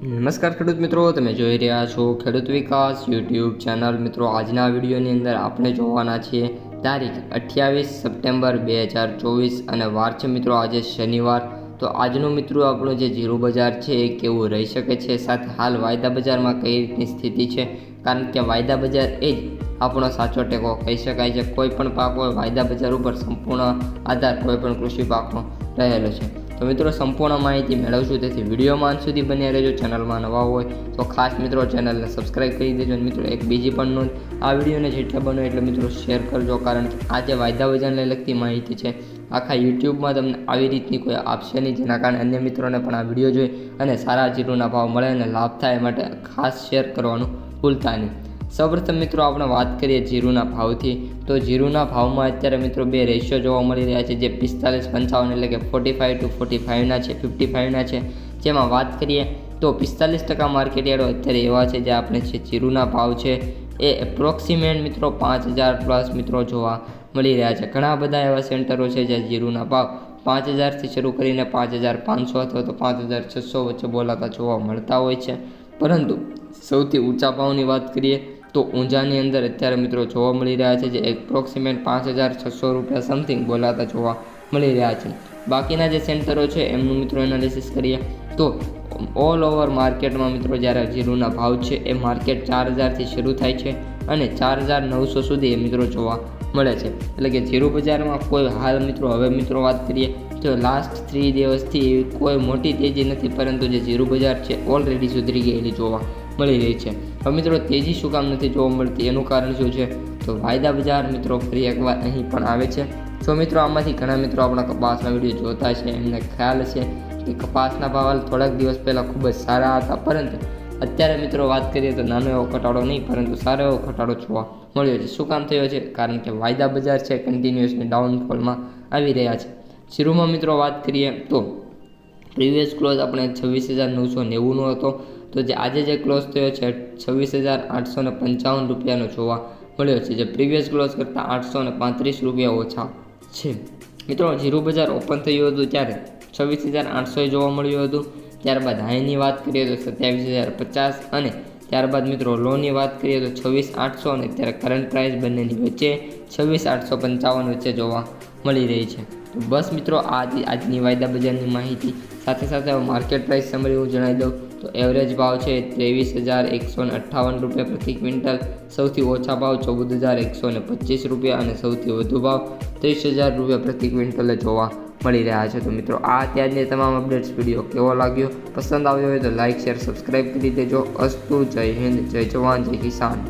નમસ્કાર ખેડૂત મિત્રો, તમે જોઈ રહ્યા છો ખેડૂત વિકાસ યુટ્યુબ ચેનલ। મિત્રો, આજના વિડીયોની અંદર આપણે જોવાના છીએ તારીખ 28 સપ્ટેમ્બર 2024 અને વાર છે મિત્રો આજે શનિવાર। તો આજનું મિત્રો આપણું જે જીરું બજાર છે એ કેવું રહી શકે છે, સાથે હાલ વાયદા બજારમાં કઈ રીતની સ્થિતિ છે, કારણ કે વાયદા બજાર એ જ આપણો સાચો ટેકો કહી શકાય છે। કોઈ પણ પાક હોય વાયદા બજાર ઉપર સંપૂર્ણ આધાર કોઈ પણ કૃષિ પાકનો રહેલો છે। તો મિત્રો સંપૂર્ણ માહિતી મેળવશું, તેથી વિડીયોમાં અંત સુધી બન્યા રહેજો। ચેનલમાં નવા હોય તો ખાસ મિત્રો ચેનલને સબસ્ક્રાઈબ કરી દેજો। અને મિત્રો એક બીજી પણ નોંધ, આ વિડીયોને જેટલા બનો એટલે મિત્રો શેર કરજો, કારણ કે આ જે વાયદા બજારને લગતી માહિતી છે આખા યુટ્યુબમાં તમને આવી રીતની કોઈ આપશે નહીં, જેના કારણે અન્ય મિત્રોને પણ આ વિડીયો જોઈ અને સારા જીરુના ભાવ મળે અને લાભ થાય માટે ખાસ શેર કરવાનું ભૂલતા નહીં। સૌપ્રથમ મિત્રો આપણે વાત કરીએ જીરુના ભાવથી, તો જીરુના ભાવમાં અત્યારે મિત્રો બે રેશિયો જોવા મળી રહ્યા છે, જે 45-55 એટલે કે 45 to 45ના છે, 55ના છે। જેમાં વાત કરીએ તો 45% માર્કેટ યાર્ડો અત્યારે એવા છે જે આપણે છે જીરુના ભાવ છે એ એપ્રોક્સિમેટ મિત્રો 5000 પ્લસ મિત્રો જોવા મળી રહ્યા છે। ઘણા બધા એવા સેન્ટરો છે જે જીરુના ભાવ 5000થી શરૂ કરીને 5500 અથવા તો 5600 વચ્ચે બોલાતા જોવા મળતા હોય છે, પરંતુ સૌથી ઊંચા ભાવની વાત કરીએ તો ઊંઝાની અંદર અત્યારે મિત્રો જોવા મળી રહ્યા છે જે એપ્રોક્સિમેટ 5600 રૂપિયા સમથિંગ બોલાતા જોવા મળી રહ્યા છે। બાકીના જે સેન્ટરો છે એમનું મિત્રો એનાલિસિસ કરીએ તો ઓલ ઓવર માર્કેટમાં મિત્રો જ્યારે જીરુના ભાવ છે એ માર્કેટ 4000થી શરૂ થાય છે અને 4900 સુધી એ મિત્રો જોવા મળે છે। એટલે કે જીરુ બજારમાં કોઈ હાલ મિત્રો હવે મિત્રો વાત કરીએ તો લાસ્ટ 3 દિવસથી કોઈ મોટી તેજી નથી, પરંતુ જે જીરુ બજાર છે ઓલરેડી સુધરી ગયેલી જોવા મળી રહી છે। હવે મિત્રો તેજી શું કામ નથી જોવા મળતી, એનું કારણ શું છે, તો વાયદા બજાર મિત્રો ફરી એકવાર અહીં પણ આવે છે। જો મિત્રો આમાંથી ઘણા મિત્રો આપણા કપાસના વિડીયો જોતા છે, એમને ખ્યાલ છે કે કપાસના ભાવ થોડાક દિવસ પહેલાં ખૂબ જ સારા હતા, પરંતુ અત્યારે મિત્રો વાત કરીએ તો નાનો એવો ઘટાડો નહીં પરંતુ સારો એવો ઘટાડો જોવા મળ્યો છે। શું કામ થયો છે, કારણ કે વાયદા બજાર છે કન્ટિન્યુઅસલી ડાઉનફોલમાં આવી રહ્યા છે। જીરુમાં મિત્રો વાત કરીએ તો પ્રીવિયસ ક્લોઝ આપણે 26,990નો હતો, તો જે આજે જે ક્લોઝ થયો છે 26,855 રૂપિયાનો જોવા મળ્યો છે, જે પ્રીવિયસ ક્લોઝ કરતાં 835 રૂપિયા ઓછા છે। મિત્રો જીરુ બજાર ઓપન થયું હતું ત્યારે 26,800 જોવા મળ્યું હતું, ત્યારબાદ હાઈની વાત કરીએ તો 27,050 અને ત્યારબાદ મિત્રો લોની વાત કરીએ તો 26,800 અને અત્યારે કરંટ પ્રાઇસ બંનેની વચ્ચે 26,855 વચ્ચે જોવા મળી રહી છે। તો બસ મિત્રો આજની વાયદા બજારની માહિતી સાથે સાથે માર્કેટ પ્રાઇસ સમરી હું જણાવી દઉં તો એવરેજ ભાવ છે 23,158 રૂપિયા પ્રતિ ક્વિન્ટલ, સૌથી ઓછા ભાવ 14,125 રૂપિયા અને સૌથી વધુ ભાવ 30,000 રૂપિયા પ્રતિ ક્વિન્ટલે જોવા મળી રહ્યા છે। તો મિત્રો આ ત્યારની તમામ અપડેટ્સ વિડીયો કેવો લાગ્યો, પસંદ આવ્યો હોય તો લાઇક શેર સબસ્ક્રાઈબ કરી દેજો। અસ્તુ, જય હિન્દ, જય જવાન, જય કિસાન।